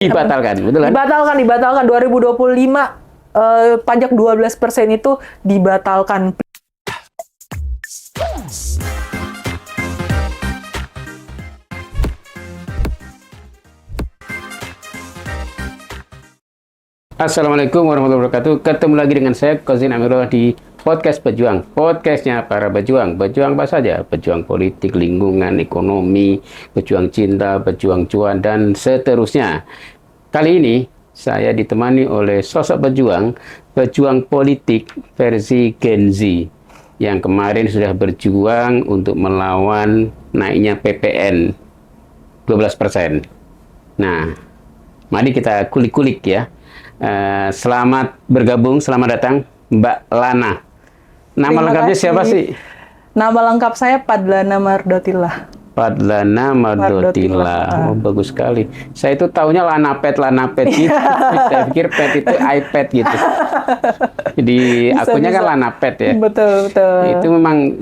Dibatalkan, betul kan? Dibatalkan 2025 pajak 12% itu dibatalkan. Assalamualaikum warahmatullahi wabarakatuh. Ketemu lagi dengan saya, Kozin Amirullah di Podcast Pejuang. Podcastnya para pejuang. Pejuang apa saja? Pejuang politik, lingkungan, ekonomi, pejuang cinta, pejuang cuan, dan seterusnya. Kali ini saya ditemani oleh sosok pejuang, pejuang politik versi Gen Z yang kemarin sudah berjuang untuk melawan naiknya PPN 12%. Nah, mari kita kulik-kulik ya. Selamat bergabung, selamat datang Mbak Lana. Nama Terima lengkapnya kasih. siapa sih? Nama lengkap saya Padlana Mardotillah. Padlana Mardotillah. Oh, bagus sekali. Saya itu taunya Lanapet gitu. Saya pikir pet itu iPad gitu. Jadi akunnya kan Lanapet ya. Betul. Itu memang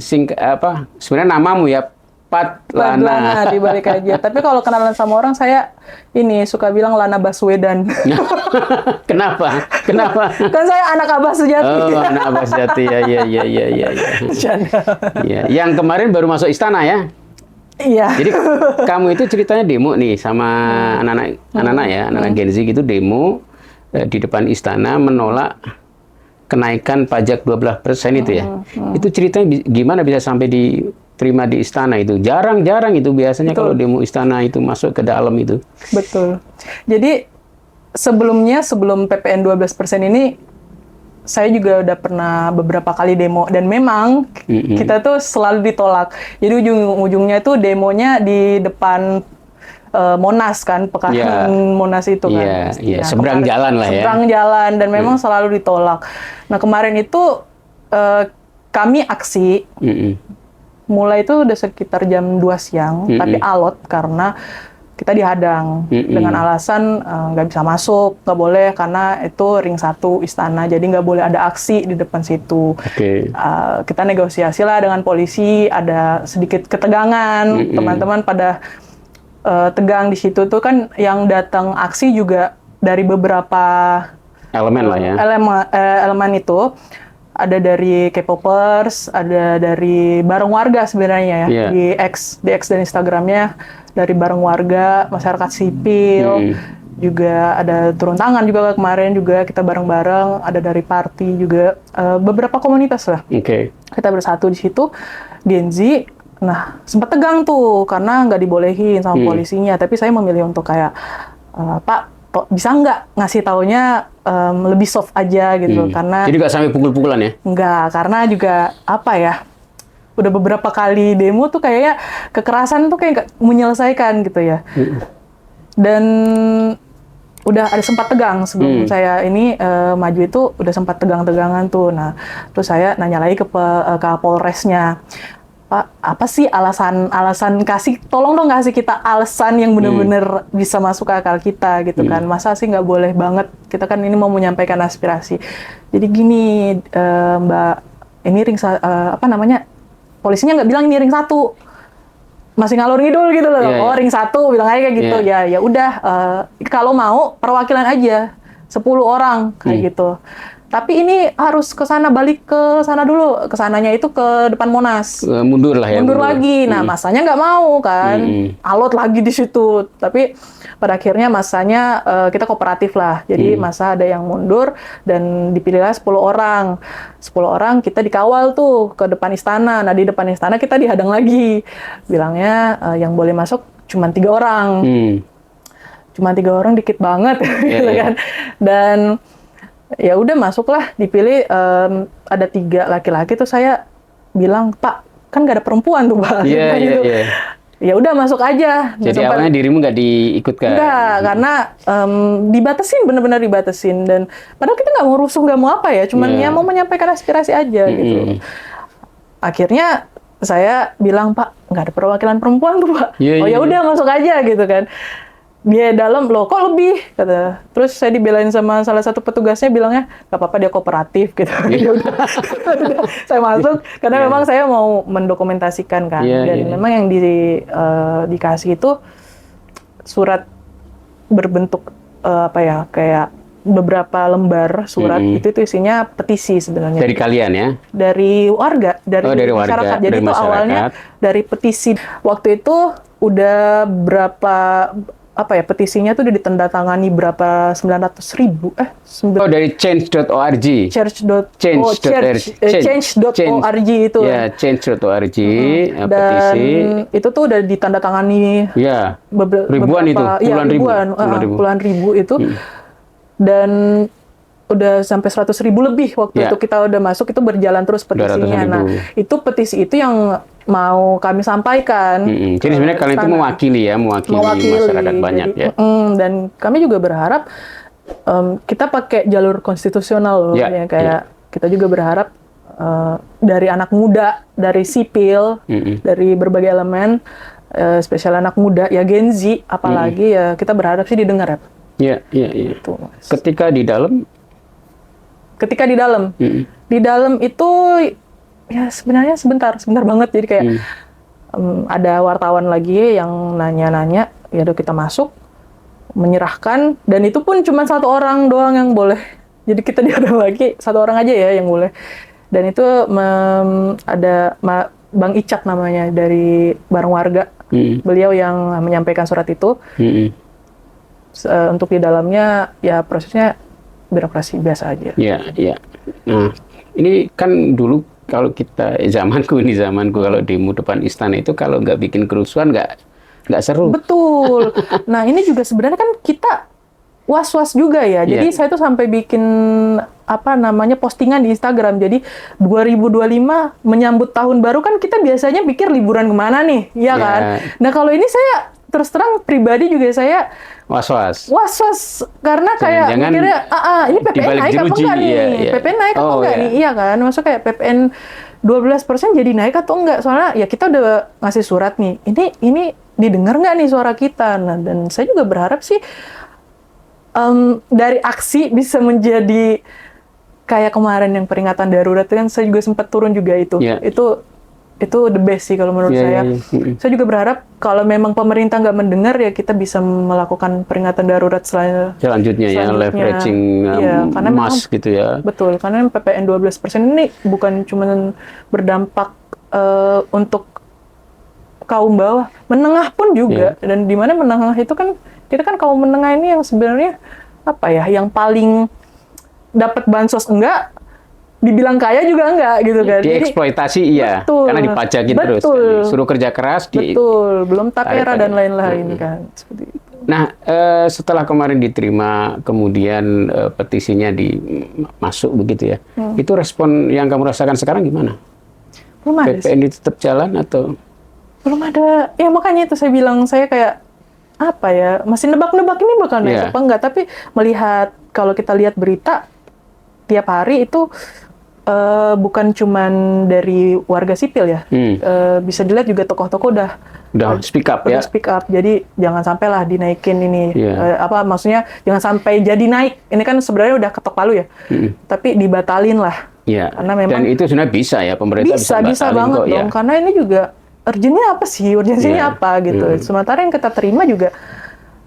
sebenarnya namamu ya, Padlana dibalik aja. Tapi kalau kenalan sama orang saya ini suka bilang Lana Baswedan. Kenapa? Kan saya anak Abah Sejati. Oh, anak Abah Sejati ya. Ya. Yang kemarin baru masuk istana ya. Iya. Jadi kamu itu ceritanya demo nih sama anak-anak Gen Z gitu, demo di depan istana menolak kenaikan pajak 12% itu ya. Itu ceritanya gimana bisa sampai diterima di istana itu? Jarang itu biasanya. Betul. Kalau demo istana itu masuk ke dalam itu. Betul. Jadi sebelum PPN 12% ini saya juga udah pernah beberapa kali demo dan memang kita tuh selalu ditolak. Jadi ujung-ujungnya tuh demonya di depan Monas kan, pekarangan Monas itu kan. Iya. Seberang jalan lah ya. Seberang jalan dan memang selalu ditolak. Nah kemarin itu kami aksi, mulai itu udah sekitar jam 2 siang, tapi alot karena kita dihadang dengan alasan nggak bisa masuk, nggak boleh karena itu ring 1 istana, jadi nggak boleh ada aksi di depan situ. Kita negosiasi lah dengan polisi, ada sedikit ketegangan, teman-teman pada tegang di situ tuh kan, yang datang aksi juga dari beberapa elemen lah ya. Elemen itu ada dari K-popers, ada dari bareng warga sebenarnya ya, di X dan Instagramnya, dari bareng warga, masyarakat sipil, juga ada turun tangan juga kemarin juga kita bareng-bareng, ada dari party juga, beberapa komunitas lah. Kita bersatu di situ, Gen Z. Nah, sempat tegang tuh karena nggak dibolehin sama polisinya, tapi saya memilih untuk kayak, Pak, bisa nggak ngasih taunya lebih soft aja gitu, karena jadi nggak sampai pukul-pukulan ya? Nggak, karena juga apa ya, udah beberapa kali demo tuh kayaknya kekerasan tuh kayak nggak menyelesaikan gitu ya. Dan udah ada sempat tegang sebelum saya ini maju itu, udah sempat tegang-tegangan tuh. Nah, terus saya nanya lagi ke Polresnya, Pak, apa sih alasan tolong dong kasih kita alasan yang benar-benar bisa masuk ke akal kita gitu kan. Masa sih nggak boleh banget, kita kan ini mau menyampaikan aspirasi. Jadi gini, Mbak, ini polisinya nggak bilang ini ring 1. Masih ngalur ngidul gitu loh. Ring 1 bilang aja kayak gitu. Ya udah, kalau mau perwakilan aja 10 orang kayak gitu. Tapi ini harus ke sana, balik ke sana dulu. Kesananya itu ke depan Monas. Mundur lah ya. Mundur lagi. Nah, masanya nggak mau kan. Alot lagi di situ. Tapi pada akhirnya masanya kita kooperatif lah. Jadi masa ada yang mundur dan dipilihlah 10 orang. 10 orang kita dikawal tuh ke depan istana. Nah, di depan istana kita dihadang lagi. Bilangnya yang boleh masuk cuma 3 orang. Cuma 3 orang dikit banget gitu kan. Dan ya udah masuklah, dipilih ada 3 laki-laki tuh. Saya bilang, Pak, kan nggak ada perempuan tuh, Pak. Gitu. Ya udah masuk aja. Jadi awalnya dirimu nggak diikutkan? Enggak, karena dibatasin, benar-benar dibatasin. Dan padahal kita nggak mau rusuh, nggak mau apa ya, cuman ya mau menyampaikan aspirasi aja gitu. Akhirnya saya bilang, Pak, nggak ada perwakilan perempuan tuh, Pak. Oh ya udah masuk aja gitu kan. Dia dalam, loh kok lebih, kata. Terus saya dibelain sama salah satu petugasnya, bilangnya nggak apa-apa, dia kooperatif gitu. Ya udah, saya masuk karena memang saya mau mendokumentasikan kan. Dan memang yang dikasih itu surat berbentuk apa ya, kayak beberapa lembar surat itu isinya petisi sebenarnya. Dari kalian ya? Dari warga, dari warga, masyarakat. Jadi dari itu masyarakat. awalnya dari petisi. Waktu itu udah berapa apa ya, petisinya tuh udah ditandatangani berapa 900.000 dari change.org. Change.org itu. Ya, change.org Dan petisi. itu tuh udah ditandatangani Ya, ribuan itu, puluhan ribu itu. Dan udah sampai 100.000 lebih waktu itu kita udah masuk, itu berjalan terus petisinya. Nah, itu petisi itu yang mau kami sampaikan. Jadi sebenarnya kalian itu mewakili masyarakat banyak ya. Dan kami juga berharap kita pakai jalur konstitusional loh, kayak kita juga berharap dari anak muda, dari sipil, dari berbagai elemen, spesial anak muda, ya Gen Z, apalagi ya kita berharap sih didengar ya. Iya. Gitu, Ketika di dalam di dalam itu ya sebenarnya sebentar banget, jadi kayak ada wartawan lagi yang nanya-nanya, ya udah kita masuk, menyerahkan, dan itu pun cuma satu orang doang yang boleh, jadi kita diadang lagi satu orang aja ya yang boleh, dan itu ada Bang Icak namanya dari Bareng Warga, beliau yang menyampaikan surat itu. Untuk di dalamnya ya prosesnya birokrasi biasa aja. Iya. Nah, ini kan dulu kalau kita zamanku kalau demo depan istana itu kalau nggak bikin kerusuhan nggak seru. Betul. Nah, ini juga sebenarnya kan kita was-was juga ya. Jadi saya tuh sampai bikin postingan di Instagram. Jadi 2025 menyambut tahun baru kan kita biasanya pikir liburan kemana nih, ya kan? Nah, kalau ini saya terus terang pribadi juga saya was-was karena kayak mikirnya ini PPN naik apa enggak nih? PPN naik apa enggak nih? Iya kan? Maksudnya kayak PPN 12% jadi naik atau enggak? Soalnya ya kita udah ngasih surat nih. Ini didengar nggak nih suara kita? Nah, dan saya juga berharap sih dari aksi bisa menjadi kayak kemarin yang peringatan darurat itu kan saya juga sempat turun juga itu. Itu the best sih kalau menurut saya. Saya juga berharap kalau memang pemerintah nggak mendengar ya kita bisa melakukan peringatan darurat selanjutnya ya, leveraging emas gitu ya. Betul, karena PPN 12% ini bukan cuma berdampak untuk kaum bawah, menengah pun juga. Dan di mana menengah itu kan, kita kan kaum menengah ini yang sebenarnya yang paling dapat bansos enggak, dibilang kaya juga enggak gitu kan. Dieksploitasi karena dipajakin terus. Suruh kerja keras. Belum tapera dan lain-lain kan. Seperti itu. Nah, setelah kemarin diterima, kemudian petisinya masuk begitu ya. Itu respon yang kamu rasakan sekarang gimana? Belum ada PPN itu tetap jalan atau? Belum ada. Ya makanya itu saya bilang, saya kayak masih nebak-nebak ini bakal naik apa enggak. Tapi melihat, kalau kita lihat berita tiap hari itu bukan cuman dari warga sipil ya, bisa dilihat juga tokoh-tokoh udah speak up ya. Speak up. Jadi jangan sampailah dinaikin ini. Maksudnya jangan sampai jadi naik. Ini kan sebenarnya udah ketok palu ya. Tapi dibatalin lah. Karena memang, dan itu sebenarnya bisa ya, pemerintah bisa banget dong. Karena ini juga urgensinya apa sih? Urgensinya apa gitu. Sementara yang kita terima juga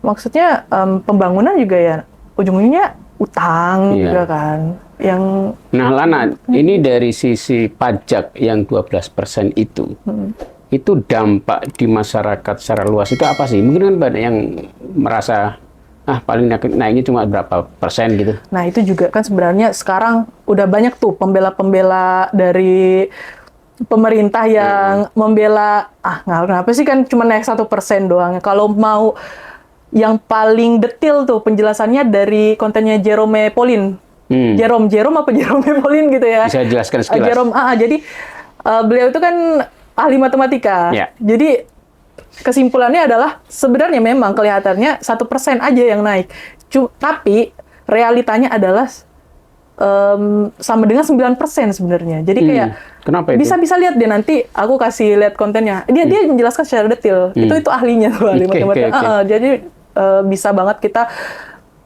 maksudnya pembangunan juga ya ujung-ujungnya utang juga kan. Nah, Lana, ini dari sisi pajak yang 12% itu dampak di masyarakat secara luas itu apa sih? Mungkin kan banyak yang merasa paling naiknya cuma berapa persen gitu. Nah, itu juga kan sebenarnya sekarang udah banyak tuh pembela-pembela dari pemerintah yang membela, kenapa sih kan cuma naik 1% doang. Kalau mau yang paling detail tuh penjelasannya dari kontennya Jerome Pauline. Jerome Pauline gitu ya. Bisa jelaskan sekilas. Jadi beliau itu kan ahli matematika. Jadi kesimpulannya adalah sebenarnya memang kelihatannya 1% aja yang naik. Tapi realitanya adalah sama dengan 9% sebenarnya. Jadi kayak kenapa itu? Bisa lihat deh, nanti aku kasih lihat kontennya. Dia menjelaskan secara detail. Itu ahlinya tuh, ahli matematika. Jadi bisa banget kita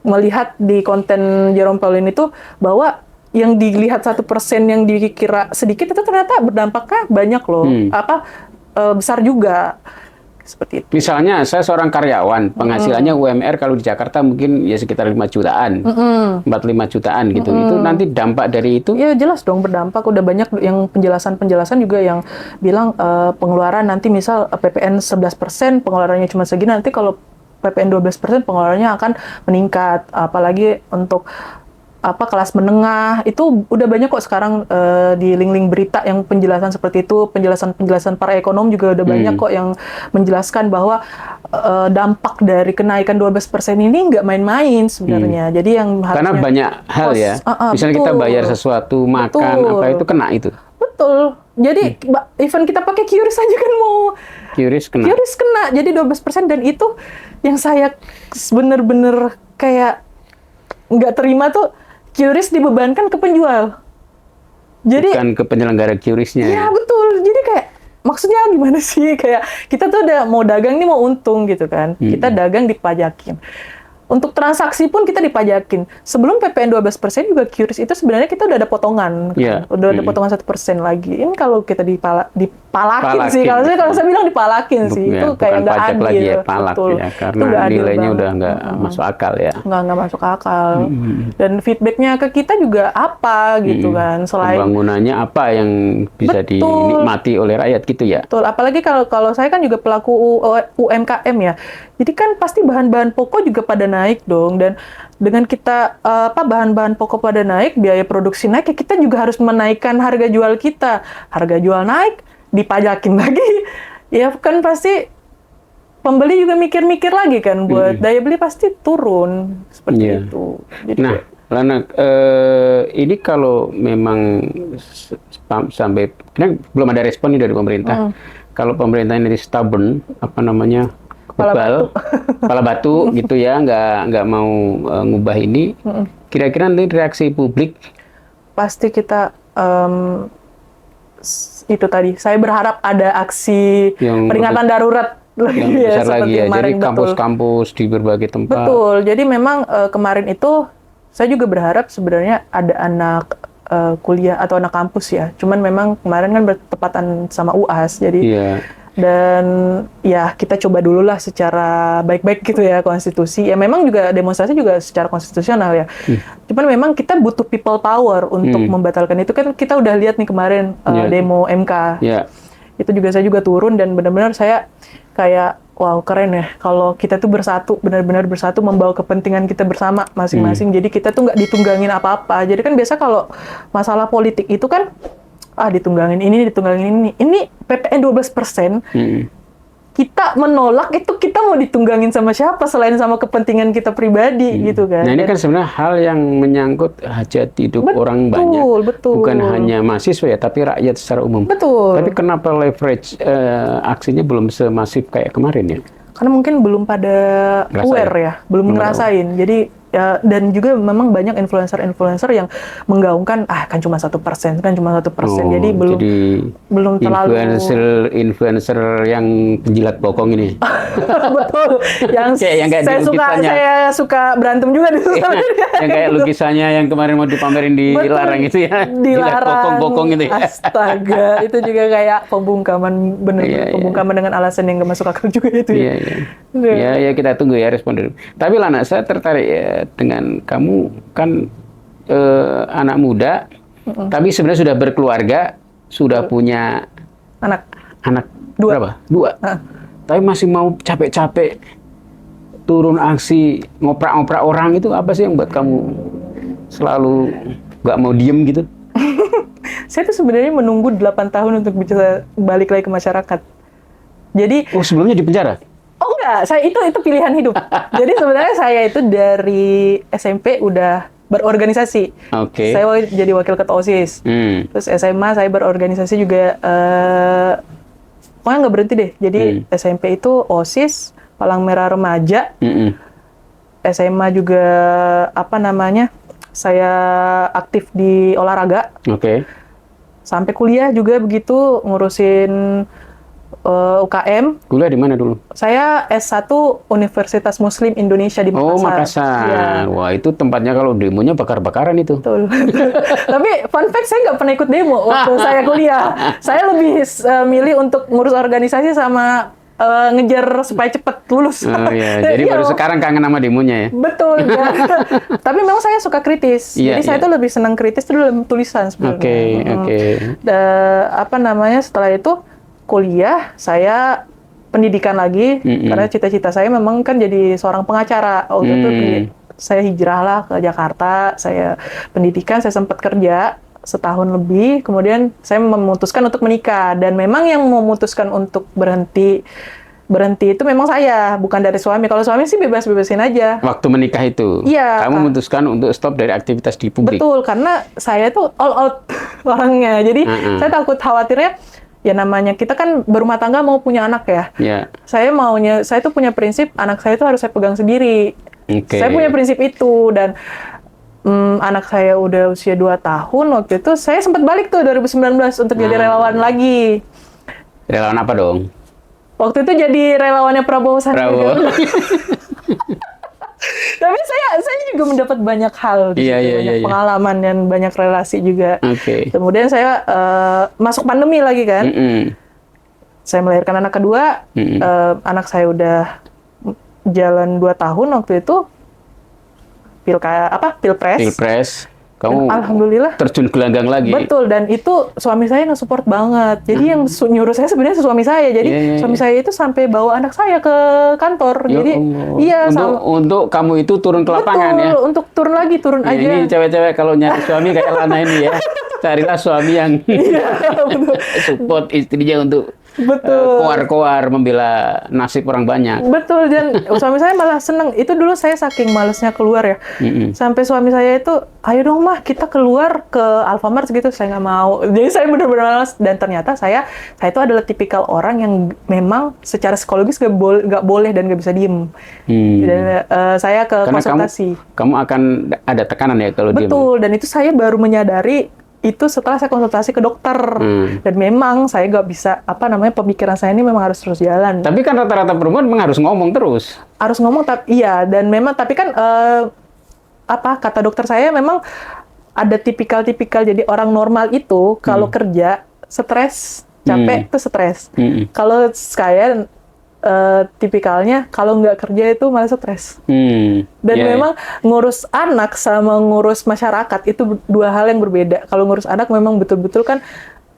melihat di konten Jerome Pauline itu bahwa yang dilihat 1% yang dikira sedikit itu ternyata berdampaknya banyak loh. Besar juga. seperti itu. Misalnya saya seorang karyawan, penghasilannya UMR kalau di Jakarta mungkin ya sekitar 5 jutaan, 4-5 jutaan gitu. Itu nanti dampak dari itu? Ya jelas dong berdampak. Udah banyak yang penjelasan juga yang bilang pengeluaran nanti misal PPN 11%, pengeluarannya cuma segini, nanti kalau PPN 12% pengeluarannya akan meningkat. Apalagi untuk kelas menengah, itu udah banyak kok sekarang di link-link berita yang penjelasan seperti itu, penjelasan para ekonom juga udah banyak kok yang menjelaskan bahwa dampak dari kenaikan 12% ini nggak main-main sebenarnya. Jadi yang harusnya karena banyak hal ya, misalnya kita bayar sesuatu, makan, apa itu kena itu. Betul. Jadi even kita pakai QRIS aja kan mau QRIS kena. QRIS kena. Jadi 12% dan itu yang saya bener-bener kayak nggak terima tuh, QRIS dibebankan ke penjual. Jadi bukan ke penyelenggara QRIS-nya. Iya, betul. Jadi kayak maksudnya gimana sih? Kayak kita tuh udah mau dagang nih mau untung gitu kan. Kita dagang dipajakin. Untuk transaksi pun kita dipajakin. Sebelum PPN 12% juga QRIS itu sebenarnya kita udah ada potongan. Kan? Udah ada potongan 1% lagi. Ini kalau kita dipalakin sih. Kalau saya bilang dipalakin sih. Ya, itu kayak nggak adil. Lagi ya, palak betul. Ya, karena nilainya udah nggak masuk akal ya. Nggak masuk akal. Dan feedbacknya ke kita juga apa gitu kan. Selain pembangunannya apa yang bisa dinikmati oleh rakyat gitu ya. Betul. Apalagi kalau saya kan juga pelaku UMKM ya. Jadi kan pasti bahan-bahan pokok juga pada naik dong, dan dengan kita bahan-bahan pokok pada naik, biaya produksi naik, ya kita juga harus menaikkan harga jual kita. Harga jual naik, dipajakin lagi. Ya kan pasti pembeli juga mikir-mikir lagi kan, buat daya beli pasti turun seperti itu. Jadi, nah, Lana, ini kalau memang sampai belum ada respon nih dari pemerintah. Kalau pemerintah ini stubborn, kepala batu gitu ya, nggak mau ngubah ini. Kira-kira nanti reaksi publik? Pasti kita itu tadi. Saya berharap ada aksi peringatan darurat yang besar lagi ya. Jadi kampus-kampus di berbagai tempat. Betul. Jadi memang kemarin itu saya juga berharap sebenarnya ada anak kuliah atau anak kampus ya. Cuman memang kemarin kan bertepatan sama UAS. Jadi dan ya kita coba dulu lah secara baik-baik gitu ya konstitusi. Ya memang juga demonstrasi juga secara konstitusional ya. Cuman memang kita butuh people power untuk membatalkan itu. Kan kita udah lihat nih kemarin demo MK. Itu juga saya juga turun dan benar-benar saya kayak wow keren ya kalau kita tuh bersatu, benar-benar bersatu membawa kepentingan kita bersama masing-masing. Jadi kita tuh nggak ditunggangin apa-apa. Jadi kan biasa kalau masalah politik itu kan ditunggangin ini. Ini PPN 12%, kita menolak itu, kita mau ditunggangin sama siapa selain sama kepentingan kita pribadi gitu kan. Nah ini kan sebenarnya hal yang menyangkut hajat hidup orang banyak. Betul. Bukan hanya mahasiswa ya, tapi rakyat secara umum. Betul. Tapi kenapa leverage aksinya belum semasif kayak kemarin ya? Karena mungkin belum pada aware ya, belum ngerasain. Jadi dan juga memang banyak influencer yang menggaungkan kan cuma 1%, jadi belum terlalu influencer yang penjilat bokong ini. Betul. Yang saya suka berantem juga di sana. Yang kayak lukisannya yang kemarin mau dipamerin dilarang itu ya. Dilarang. Bokong itu ya. Astaga, itu juga kayak pembungkaman, pembungkaman dengan alasan yang nggak masuk akal juga itu ya. Ya kita tunggu ya respon dari. Tapi Lana, saya tertarik ya dengan kamu kan anak muda, tapi sebenarnya sudah berkeluarga, sudah punya anak berapa? 2. Tapi masih mau capek-capek turun aksi ngoprak-ngoprak orang, itu apa sih yang buat kamu selalu nggak mau diem gitu? Saya tuh sebenarnya menunggu 8 tahun untuk bisa balik lagi ke masyarakat. Jadi sebelumnya di penjara? Oh enggak, saya itu pilihan hidup. Jadi sebenarnya saya itu dari SMP udah berorganisasi. Saya jadi wakil ketua OSIS. Terus SMA saya berorganisasi juga, pokoknya nggak berhenti deh. Jadi SMP itu OSIS, Palang Merah Remaja. SMA juga saya aktif di olahraga. Sampai kuliah juga begitu, ngurusin UKM. Kuliah di mana dulu? Saya S1 Universitas Muslim Indonesia di Makassar. Oh, Makassar. Ya. Wah, itu tempatnya kalau demonya bakar-bakaran itu. Betul. Tapi fun fact, saya nggak pernah ikut demo waktu saya kuliah. Saya lebih milih untuk ngurus organisasi sama ngejar supaya cepet lulus. Oh iya, jadi Iya, baru sekarang kangen sama demonya ya? betul. Ya. Tapi memang saya suka kritis. Iya, Jadi saya iya. tuh lebih senang kritis tuh dalam tulisan sebenarnya. Oke, oke. Apa namanya, setelah itu kuliah saya pendidikan lagi karena cita-cita saya memang kan jadi seorang pengacara. Waktu itu saya hijrah lah ke Jakarta, saya pendidikan, saya sempat kerja setahun lebih, kemudian saya memutuskan untuk menikah, dan memang yang memutuskan untuk berhenti itu memang saya, bukan dari suami. Kalau suami sih bebas-bebasin aja. Waktu menikah itu, Iya, kamu memutuskan untuk stop dari aktivitas di publik. betul, karena saya tuh all out orangnya, jadi saya takut khawatirnya, ya namanya kita kan berumah tangga mau punya anak ya. Ya. Saya tuh punya prinsip anak saya tuh harus saya pegang sendiri. Oke. Saya punya prinsip itu, dan anak saya udah usia 2 tahun waktu itu, saya sempat balik tuh 2019 untuk jadi relawan lagi. Relawan apa dong? Waktu itu jadi relawannya Prabowo Sandiaga. Prabowo. Tapi saya juga mendapat banyak hal di Iya, situ, iya, banyak iya. pengalaman dan banyak relasi juga. Oke. Kemudian saya masuk pandemi lagi kan. Saya melahirkan anak kedua, anak saya udah jalan 2 tahun waktu itu, Pilpres. Pilpres. Dan Kamu alhamdulillah terjun gelanggang lagi. betul, dan itu suami saya nge-support banget. Jadi yang nyuruh saya sebenarnya suami saya. Jadi Iya, iya, suami saya itu sampai bawa anak saya ke kantor. Ya Jadi Allah. iya, untuk kamu itu turun ke lapangan betul, ya. untuk turun lagi, turun Ya, aja. ini cewek-cewek kalau nyari suami kayak Lana ini ya. Carilah suami yang support istrinya untuk Betul. koar-koar membela nasib orang banyak. Betul, dan suami saya malah seneng. Itu dulu saya saking malesnya keluar ya. Sampai suami saya itu, ayo dong mah kita keluar ke Alfamart gitu. Saya nggak mau. Jadi saya benar-benar malas. Dan ternyata saya itu adalah tipikal orang yang memang secara psikologis nggak boleh dan nggak bisa diem. Dan saya ke Karena konsultasi. kamu akan ada tekanan ya kalau dia. Betul, dan itu saya baru menyadari itu setelah saya konsultasi ke dokter. Dan memang saya nggak bisa, pemikiran saya ini memang harus terus jalan. Tapi kan rata-rata perempuan memang harus ngomong terus. Harus ngomong, tapi iya, dan memang, tapi kan kata dokter saya memang ada tipikal-tipikal, jadi orang normal itu kalau kerja stres, capek itu stres. Kalau saya tipikalnya kalau nggak kerja itu malah stres. Dan memang ngurus anak sama ngurus masyarakat itu dua hal yang berbeda. Kalau ngurus anak memang betul-betul kan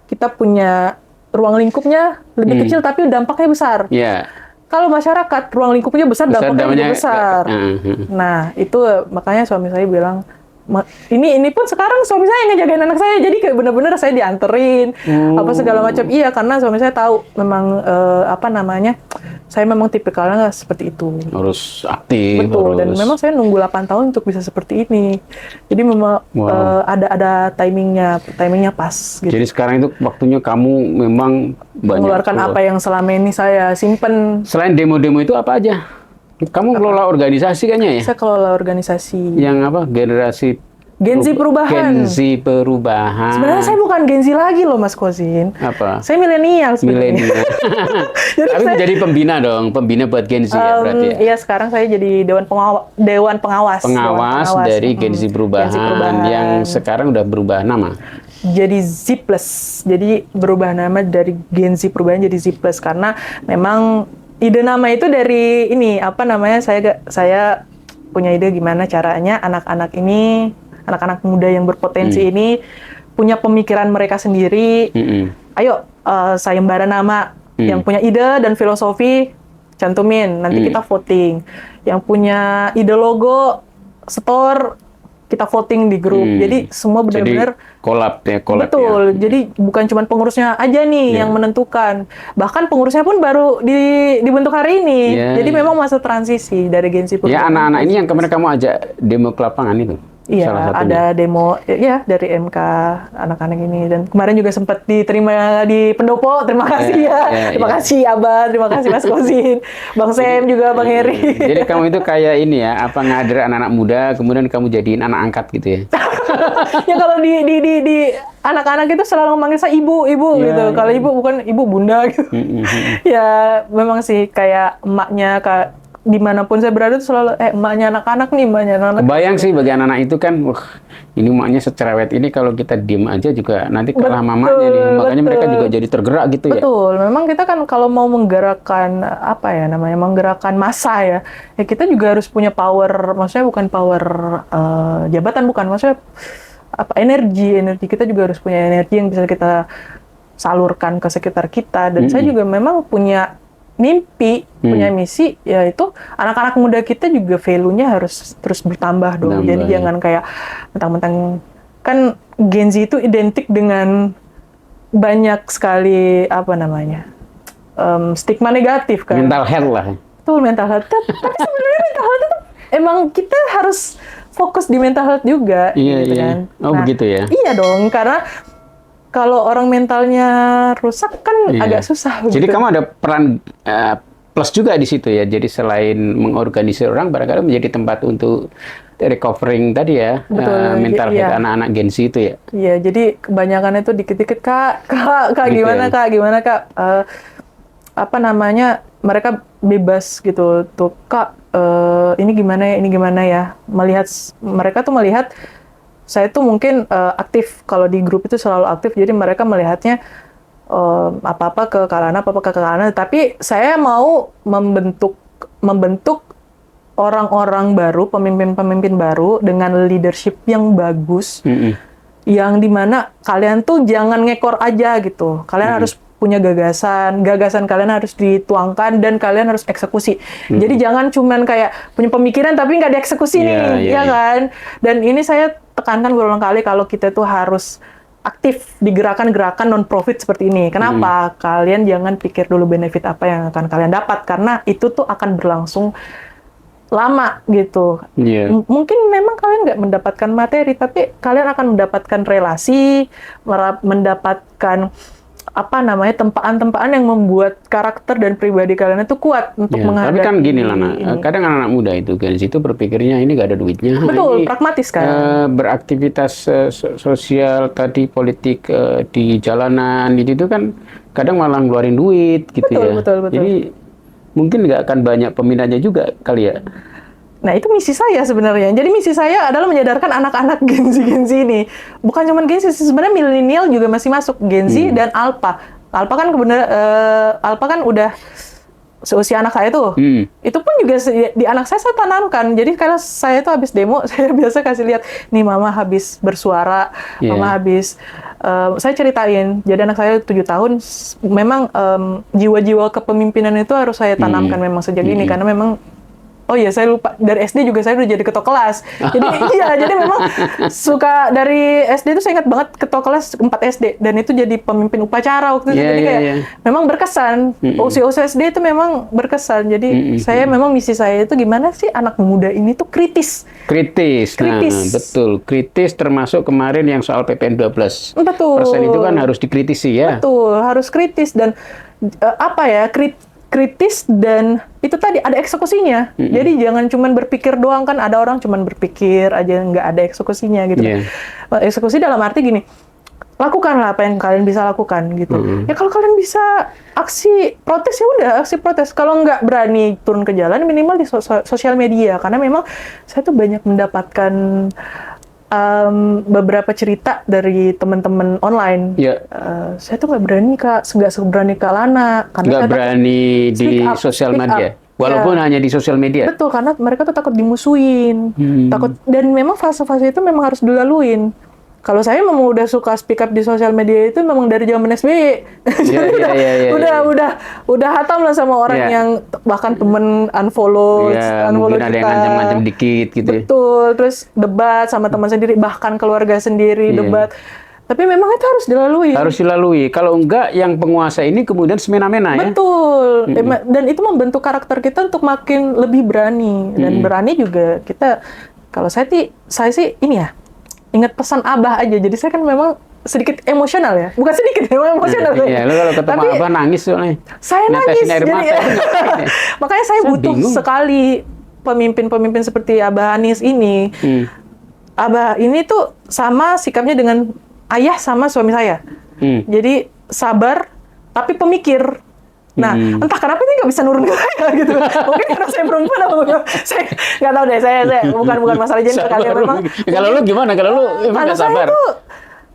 kita punya ruang lingkupnya lebih kecil tapi dampaknya besar. Kalau masyarakat ruang lingkupnya besar, dampaknya juga besar. Nah, itu makanya suami saya bilang, ini pun sekarang suami saya yang ngejagain anak saya, jadi kayak bener-bener saya dianterin apa segala macam. Iya, karena suami saya tahu memang saya memang tipikalnya nggak seperti itu. Harus aktif. Betul, dan memang saya nunggu 8 tahun untuk bisa seperti ini. Jadi memang ada timingnya pas gitu. Jadi sekarang itu waktunya kamu memang banyak Mengeluarkan apa yang selama ini saya simpen. Selain demo-demo itu apa aja? Kamu kelola organisasi kayaknya ya? Saya kelola organisasi. Yang apa? Generasi Gen Z Perubahan. Gen Z Perubahan. Sebenarnya saya bukan Gen Z lagi loh, Mas Kozin. Apa? Saya milenial sebenarnya. Milenial. Tapi menjadi pembina dong, pembina buat Gen Z ya berarti ya? Iya, sekarang saya jadi Dewan Pengawas. Pengawas dari Gen Z Perubahan, Gen Z Perubahan yang sekarang udah berubah nama. Jadi Z+. Jadi berubah nama dari Gen Z Perubahan jadi Z+, karena memang ide nama itu dari ini, saya punya ide gimana caranya anak-anak muda yang berpotensi ini punya pemikiran mereka sendiri. Ayo, sayembara nama yang punya ide dan filosofi, cantumin, nanti kita voting. Yang punya ide logo, store, kita voting di grup. Jadi semua benar-benar kolab ya. Betul. Jadi bukan cuma pengurusnya aja nih yang menentukan. Bahkan pengurusnya pun baru dibentuk hari ini. Jadi memang masa transisi dari Gen Z. Ya, anak-anak ini yang kemarin kamu ajak demo ke lapangan itu. Iya, ada demo ya dari MK anak-anak ini, dan kemarin juga sempat diterima di Pendopo. Terima kasih terima kasih Abah, terima kasih Mas Kozin, Bang Sem juga, Bang Heri. Jadi kamu itu kayak ini ya, ngader anak-anak muda, kemudian kamu jadiin anak angkat gitu ya? Ya kalau di anak-anak itu selalu memanggil saya ibu gitu. Kalau ibu bukan ibu, bunda gitu. Ya memang sih kayak emaknya dimanapun saya berada tuh selalu emaknya anak-anak nih, emaknya anak-anak. Bayang sih bagi anak-anak itu kan, wah ini emaknya secerewet ini, kalau kita diem aja juga nanti kalah mamanya nih. Makanya mereka juga jadi tergerak gitu ya. Betul, memang kita kan kalau mau menggerakkan apa ya namanya, menggerakkan massa ya kita juga harus punya power, maksudnya bukan power jabatan, bukan, maksudnya apa, energi kita juga harus punya energi yang bisa kita salurkan ke sekitar kita. Dan saya juga memang punya mimpi, punya misi, yaitu anak-anak muda kita juga value-nya harus terus bertambah dong. Jadi jangan kayak mentang-mentang, kan Gen Z itu identik dengan banyak sekali apa namanya stigma negatif kan. Mental health lah. Betul, mental health. Tapi sebenarnya mental health itu emang kita harus fokus di mental health juga, gitu kan. Oh begitu ya? Iya dong, karena kalau orang mentalnya rusak kan agak susah. Jadi gitu. kamu ada peran plus juga di situ ya. Jadi selain mengorganisir orang, barangkali menjadi tempat untuk recovering tadi ya, mental health anak-anak Gen Z itu ya. Iya, jadi kebanyakan itu dikit-dikit kak gitu gimana ya? Gimana kak? Apa namanya? Mereka bebas gitu tuh kak. Ini gimana ya? Mereka tuh melihat saya tuh mungkin aktif, kalau di grup itu selalu aktif, jadi mereka melihatnya apa-apa ke Kalana, tapi saya mau membentuk orang-orang baru, pemimpin-pemimpin baru dengan leadership yang bagus, yang dimana kalian tuh jangan ngekor aja gitu, kalian harus punya gagasan kalian harus dituangkan dan kalian harus eksekusi. Jadi jangan cuman kayak punya pemikiran tapi nggak dieksekusi kan? Dan ini saya tekankan berulang kali kalau kita tuh harus aktif di gerakan-gerakan non-profit seperti ini. Kenapa? Kalian jangan pikir dulu benefit apa yang akan kalian dapat, karena itu tuh akan berlangsung lama gitu. Mungkin memang kalian nggak mendapatkan materi, tapi kalian akan mendapatkan relasi, mendapatkan apa namanya, tempaan-tempaan yang membuat karakter dan pribadi kalian itu kuat untuk menghadapi. Tapi kan gini Lana, kadang anak muda itu Gen Z itu berpikirnya ini nggak ada duitnya. Betul, ini, pragmatis kan. Beraktivitas sosial tadi, politik di jalanan itu kan kadang malah ngeluarin duit gitu ya. Betul. Jadi mungkin nggak akan banyak peminatnya juga kali ya. Nah, itu misi saya sebenarnya. Jadi misi saya adalah menyadarkan anak-anak Gen Z ini. Bukan cuma Gen Z, sebenarnya milenial juga masih masuk. Gen Z dan Alpha. Alpha kan udah seusia anak saya tuh. Itu pun juga di anak saya tanamkan. Jadi kalau saya tuh habis demo, saya biasa kasih lihat, nih mama habis bersuara, mama habis... saya ceritain, jadi anak saya 7 tahun, memang jiwa-jiwa kepemimpinan itu harus saya tanamkan memang sejak ini, karena memang oh iya, saya lupa. Dari SD juga saya udah jadi ketua kelas. Jadi jadi memang suka dari SD itu saya ingat banget ketua kelas 4 SD. Dan itu jadi pemimpin upacara waktu itu. Jadi kayak memang berkesan. Usia SD itu memang berkesan. Jadi saya memang misi saya itu gimana sih anak muda ini tuh kritis. Nah, betul. Kritis termasuk kemarin yang soal PPN 12%. Betul. Persen itu kan harus dikritisi ya. Betul, harus kritis. Dan kritis dan itu tadi ada eksekusinya. Jadi jangan cuma berpikir doang, kan ada orang cuma berpikir aja nggak ada eksekusinya gitu. Eksekusi dalam arti gini, lakukanlah apa yang kalian bisa lakukan gitu. Ya kalau kalian bisa aksi protes ya udah aksi protes. Kalau nggak berani turun ke jalan, minimal di sosial media, karena memang saya tuh banyak mendapatkan beberapa cerita dari teman-teman online. Saya tuh nggak berani kak, nggak seberani Kak Lana, karena nggak berani di sosial media, walaupun hanya di sosial media. Betul, karena mereka tuh takut dimusuhin, takut, dan memang fase-fase itu memang harus dilaluin. Kalau saya memang udah suka speak up di sosial media itu memang dari zaman SBY. Udah hatam lah sama orang yang bahkan temen unfollow mungkin kita. Ada yang ngancam-ngancam dikit gitu. Betul, terus debat sama teman sendiri, bahkan keluarga sendiri debat. Tapi memang itu harus dilalui. Harus dilalui. Kalau enggak, yang penguasa ini kemudian semena-mena ya. Betul. Dan itu membentuk karakter kita untuk makin lebih berani. Dan berani juga kita, kalau saya sih ini ya, ingat pesan Abah aja. Jadi saya kan memang sedikit emosional ya. Bukan sedikit, memang emosional. Iya, lu kalau ketemu Abah nangis soalnya. Saya nangis. Makanya saya butuh sekali pemimpin-pemimpin seperti Abah Anies ini. Abah ini tuh sama sikapnya dengan ayah sama suami saya. Jadi sabar, tapi pemikir. Nah, entah kenapa ini nggak bisa nurun ke saya gitu. Mungkin karena saya perempuan apa gimana? Saya nggak tahu deh. Saya bukan masalah gender kali ya memang. Kalau lu gimana? Kalau lu emang Kalau nggak saya sabar? tuh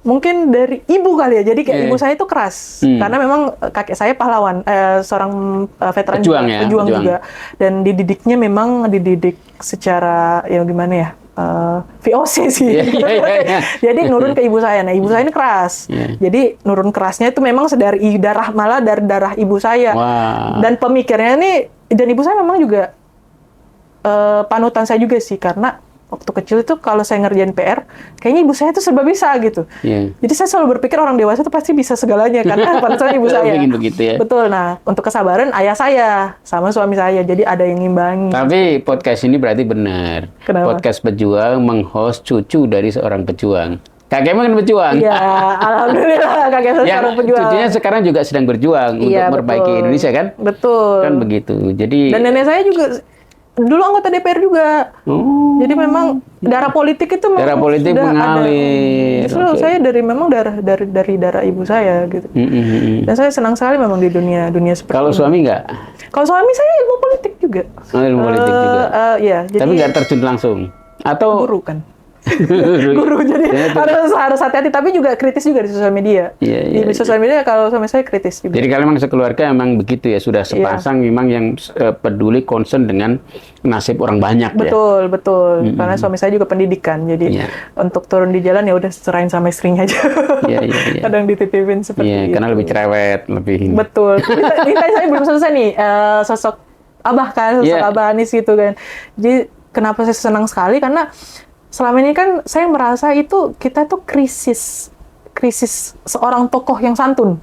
mungkin dari ibu kali ya. Jadi kayak ibu saya itu keras. Karena memang kakek saya pahlawan, seorang veteran Pejuang juga, ya, pejuang pejuang. juga. Dan dididiknya memang dididik secara ya gimana ya? VOC sih. Iya. Jadi nurun ke ibu saya. Nah, ibu saya ini keras. Iya. Jadi nurun kerasnya itu memang dari darah, malah dari darah ibu saya. Wah. Dan pemikirnya nih, dan ibu saya memang juga panutan saya juga sih, karena waktu kecil itu kalau saya ngerjain PR, kayaknya ibu saya itu serba bisa gitu. Iya. Jadi saya selalu berpikir orang dewasa itu pasti bisa segalanya, karena panutan ibu saya. Bikin begitu ya. Betul. Nah, untuk kesabaran ayah saya sama suami saya, jadi ada yang ngimbangi. Tapi podcast ini berarti benar. Kenapa? Podcast pejuang meng-host cucu dari seorang pejuang. Kakekmu kan pejuang. Iya, alhamdulillah kakek saya Yang seorang pejuang. cucunya sekarang juga sedang berjuang Iya, untuk memperbaiki betul. Indonesia kan? Betul. Kan begitu. Jadi Dan nenek saya juga dulu anggota DPR juga. Oh. Jadi memang darah politik itu memang Darah politik sudah mengalir. ada. Justru Oke. saya memang dari darah ibu saya gitu. Dan saya senang sekali memang di dunia seperti Kalau ini. suami nggak? Kalau suami saya ilmu politik juga. Oh, ilmu politik juga. Iya, jadi Tapi nggak terjun langsung? Atau guru kan. Guru jadi harus hati-hati, tapi juga kritis juga di sosial media. Iya, Di sosial media kalau suami saya kritis juga. Jadi kalau memang sekeluarga memang begitu ya, sudah sepasang memang yang peduli concern dengan nasib orang banyak ya. Betul. Karena suami saya juga pendidikan, jadi Iya. untuk turun di jalan ya udah serahin sama istrinya aja. Iya. Kadang dititipin seperti Iya, itu. karena lebih cerewet, lebih Betul. Ini tadi saya belum selesai nih, sosok abah kan, sosok Iya. abah Anies gitu kan. Jadi kenapa saya senang sekali, karena selama ini kan saya merasa itu kita tuh krisis seorang tokoh yang santun.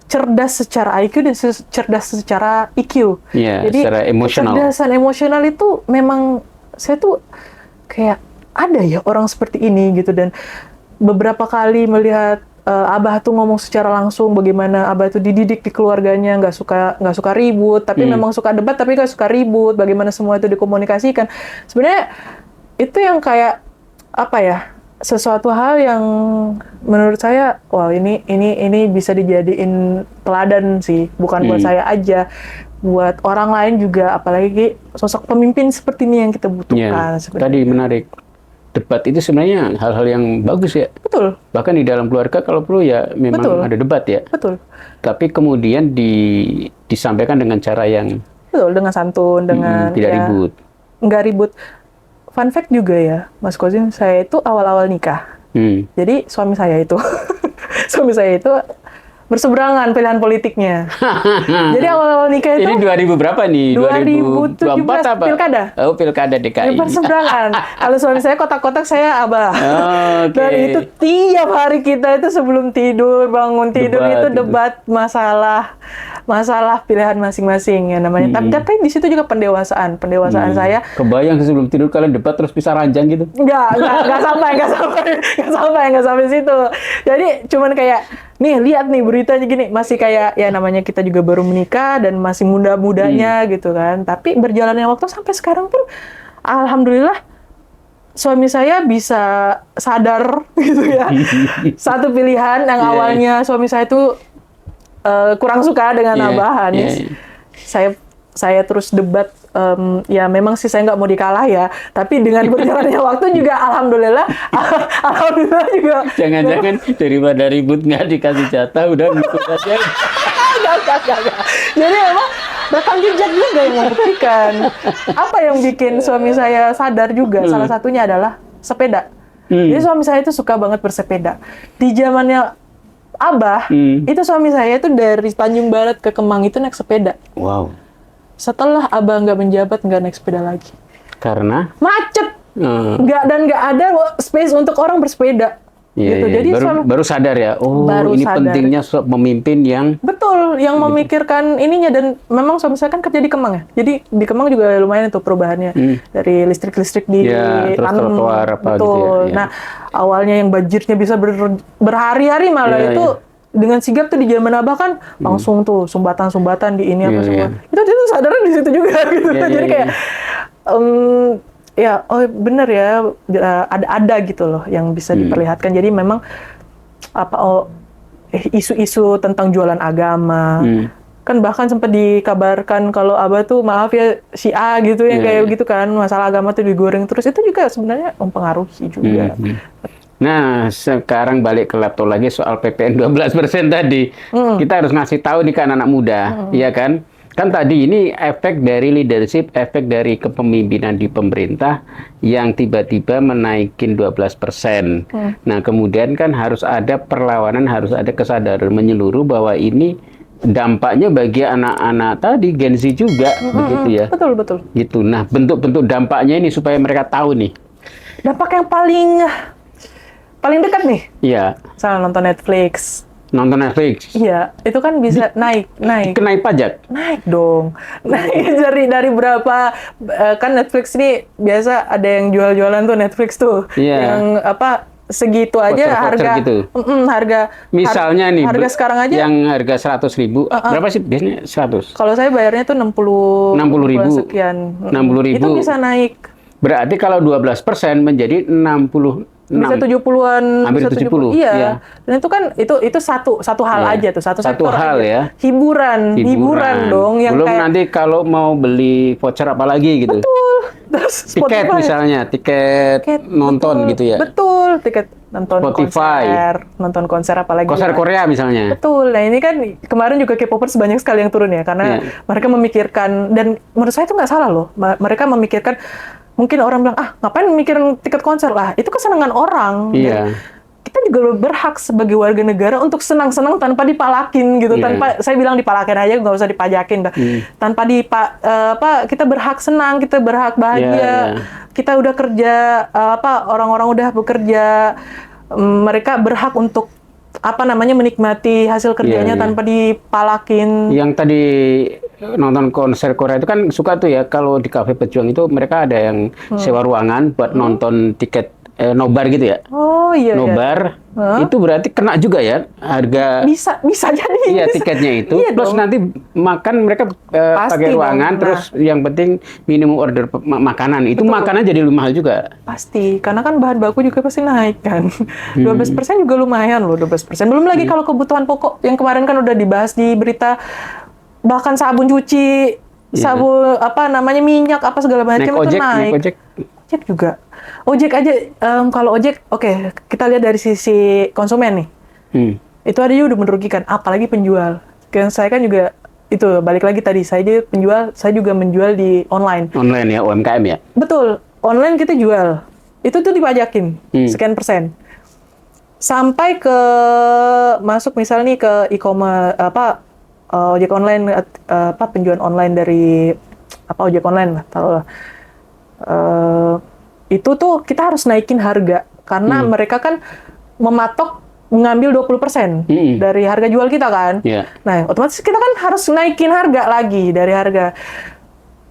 Cerdas secara IQ dan cerdas secara EQ. Iya, Jadi secara emosional. kecerdasan emosional itu memang saya tuh kayak ada ya orang seperti ini gitu. Dan beberapa kali melihat Abah tuh ngomong secara langsung bagaimana Abah tuh dididik di keluarganya, nggak suka ribut, tapi memang suka debat tapi nggak suka ribut. Bagaimana semua itu dikomunikasikan. Sebenarnya itu yang kayak apa ya? Sesuatu hal yang menurut saya, wah ini bisa dijadiin teladan sih, bukan buat saya aja, buat orang lain juga, apalagi sosok pemimpin seperti ini yang kita butuhkan. Ya, tadi menarik. Debat itu sebenarnya hal-hal yang bagus ya. Betul. Bahkan di dalam keluarga kalau perlu ya memang Betul. ada debat ya. Betul. Tapi kemudian disampaikan dengan cara yang Betul, dengan santun, dengan tidak ribut. Nggak ribut. Fun fact juga ya, Mas Kozin, saya itu awal-awal nikah. Jadi suami saya itu berseberangan pilihan politiknya. Jadi awal-awal nikah itu Ini 2000 berapa nih? 2017 apa? pilkada. Oh, pilkada DKI. Berseberangan. Kalau suami saya kotak-kotak, saya abah. Oke. Dan itu tiap hari kita itu sebelum tidur, bangun tidur itu debat masalah pilihan masing-masing ya namanya. Tapi di situ juga pendewasaan saya. Kebayang sebelum tidur kalian debat terus bisa ranjang gitu? Nggak sampai situ. Jadi cuman kayak, nih lihat nih beritanya gini, masih kayak ya namanya kita juga baru menikah dan masih muda-mudanya gitu kan. Tapi berjalannya waktu sampai sekarang pun alhamdulillah suami saya bisa sadar gitu ya. Satu pilihan yang awalnya suami saya itu kurang suka dengan Abah Anies. Saya terus debat, ya memang sih saya nggak mau dikalah ya, tapi dengan berjalannya waktu juga alhamdulillah juga. Jangan-jangan daripada ribut nggak dikasih jatah, udah ngikut aja. Enggak. Jadi emang rekam jejak juga yang membuktikan. Apa yang bikin suami saya sadar juga, salah satunya adalah sepeda. Jadi suami saya itu suka banget bersepeda. Di zamannya Abah, itu suami saya itu dari Tanjung Barat ke Kemang itu naik sepeda. Wow. Setelah Abah nggak menjabat, nggak naik sepeda lagi. Karena? Macet. Nggak ada space untuk orang bersepeda. Gitu. Jadi baru sadar ya. Oh, ini sadar. Pentingnya pemimpin yang betul, yang memikirkan ininya. Dan memang suami saya kan kerja di Kemang ya. Jadi di Kemang juga lumayan itu perubahannya dari listrik di tanam. Apa betul. Gitu ya. Nah, awalnya yang banjirnya bisa berhari-hari malah itu. Dengan sigap tuh di zaman Abah kan langsung tuh sumbatan di ini apa semua. Itu sadarnya di situ juga gitu. Jadi kayak ya, oh bener ya, ada gitu loh yang bisa diperlihatkan. Jadi memang isu-isu tentang jualan agama, Kan bahkan sempat dikabarkan kalau Abah tuh maaf ya si A gitu yang kayak gitu kan, masalah agama tuh digoreng terus, itu juga sebenarnya mempengaruhi juga. Nah, sekarang balik ke laptop lagi soal PPN 12% tadi. Kita harus ngasih tahu nih kan anak muda, ya kan? Kan tadi ini efek dari leadership, efek dari kepemimpinan di pemerintah yang tiba-tiba menaikin 12%. Nah, kemudian kan harus ada perlawanan, harus ada kesadaran menyeluruh bahwa ini dampaknya bagi anak-anak tadi, Gen Z juga, begitu ya. Betul, betul. Gitu. Nah, bentuk-bentuk dampaknya ini supaya mereka tahu nih. Dampak yang paling dekat nih, Iya, misalnya nonton Netflix. nonton Netflix. Iya, itu kan bisa naik. Kenai pajak. Naik dong. Naik dari berapa, kan Netflix ini biasa ada yang jual-jualan tuh Netflix tuh. Iya. Yang apa segitu aja Voucher-voucher harga gitu. Harga Misalnya nih, harga sekarang aja yang harga 100.000, berapa sih biasanya 100? kalau saya bayarnya tuh 60.000 sekian. 60.000. Itu bisa naik. Berarti kalau 12% menjadi 66. Bisa 70-an, Hampir bisa 70. Iya. Iya. Dan itu kan itu satu hal Iya. aja tuh, satu Satu sektor hal aja. ya. Hiburan dong yang Belum kayak nanti kalau mau beli voucher apa lagi gitu. terus Tiket Spotify. misalnya, tiket nonton betul, gitu ya. Betul, tiket nonton Spotify. nonton konser apalagi. Konser Korea misalnya. Betul. Nah ini kan kemarin juga K-popers banyak sekali yang turun ya, karena mereka memikirkan, dan menurut saya itu nggak salah loh. Mereka memikirkan, mungkin orang bilang, ngapain mikirin tiket konser lah, itu kesenangan orang. Iya. Dan kita juga berhak sebagai warga negara untuk senang-senang tanpa dipalakin gitu. Tanpa, saya bilang dipalakin aja, nggak usah dipajakin dah. Tanpa kita berhak senang, kita berhak bahagia. Kita udah kerja, orang-orang udah bekerja, mereka berhak untuk menikmati hasil kerjanya tanpa dipalakin. Yang tadi nonton konser Korea itu kan suka tuh ya, kalau di Cafe Pejuang itu mereka ada yang sewa ruangan buat nonton tiket nobar gitu ya. Oh iya. Nobar itu berarti kena juga ya harga. Bisa jadi. Iya, tiketnya itu. Iya plus dong. nanti makan mereka pakai ruangan, dong. terus yang penting minimum order makanan. Itu makanan jadi lebih mahal juga. Pasti, karena kan bahan baku juga pasti naik kan. 12% juga lumayan loh, 12%. Belum lagi kalau kebutuhan pokok yang kemarin kan udah dibahas di berita, bahkan sabun cuci, sabun minyak apa segala macam itu naik. Ojek juga. Ojek aja, kalau ojek, oke, kita lihat dari sisi konsumen nih. Itu aja udah merugikan, apalagi penjual. Kan saya kan juga, itu balik lagi tadi, saya juga menjual di online. Online ya, UMKM ya? Betul, online kita jual. Itu tuh dipajakin, sekian persen. Sampai ke, masuk misalnya nih ke e-commerce, ojek online, penjualan online dari, ojek online lah, taruhlah. Itu tuh kita harus naikin harga karena mereka kan mengambil 20% dari harga jual kita kan. Nah, otomatis kita kan harus naikin harga lagi dari harga.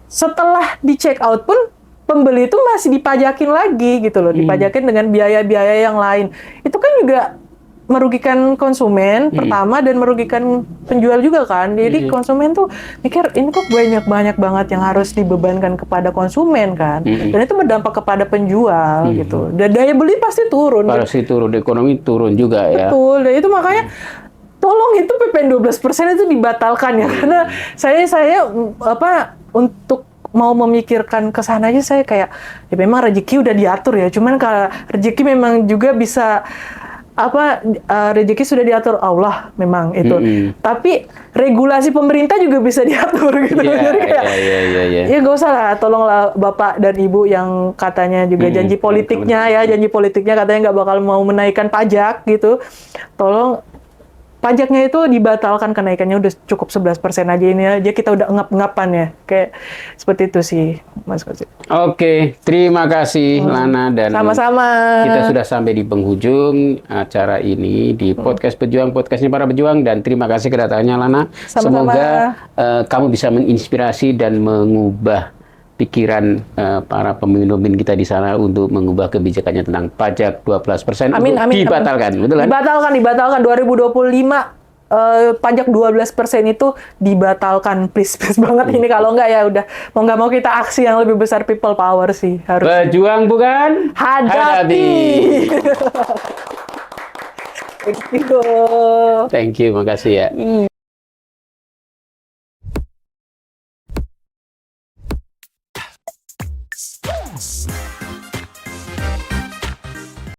Setelah di check out pun pembeli itu masih dipajakin lagi gitu loh, dipajakin dengan biaya-biaya yang lain. Itu kan juga merugikan konsumen pertama dan merugikan penjual juga kan. Jadi konsumen tuh mikir ini kok banyak banget yang harus dibebankan kepada konsumen kan. Dan itu berdampak kepada penjual gitu. Dan daya beli pasti turun. Pasti turun, ekonomi turun juga ya. Betul. Dan itu makanya tolong itu PPN 12% itu dibatalkan ya. Karena saya untuk mau memikirkan ke sana aja saya kayak ya memang rezeki udah diatur ya. Cuman kalau rezeki memang juga bisa rezeki sudah diatur Allah memang itu. Tapi regulasi pemerintah juga bisa diatur gitu. Jadi kayak ya nggak usah lah, tolonglah Bapak dan Ibu yang katanya juga janji politiknya katanya nggak bakal mau menaikkan pajak gitu. Tolong pajaknya itu dibatalkan, kenaikannya udah cukup 11% aja, ini aja kita udah ngap-ngapan ya. Kayak seperti itu sih, Mas Kozi. Oke, terima kasih Lana, dan sama-sama. Kita sudah sampai di penghujung acara ini di Podcast Pejuang, podcastnya para pejuang, dan terima kasih kedatangannya Lana. Sama-sama. Semoga kamu bisa menginspirasi dan mengubah pikiran para pemimpin kita di sana untuk mengubah kebijakannya tentang pajak 12% Amin. dibatalkan. Betul kan? Dibatalkan 2025 pajak 12% itu dibatalkan, please banget ini, kalau enggak ya udah mau nggak mau kita aksi yang lebih besar, people power sih harus. Pejuang bukan hadapi. Thank you, makasih ya.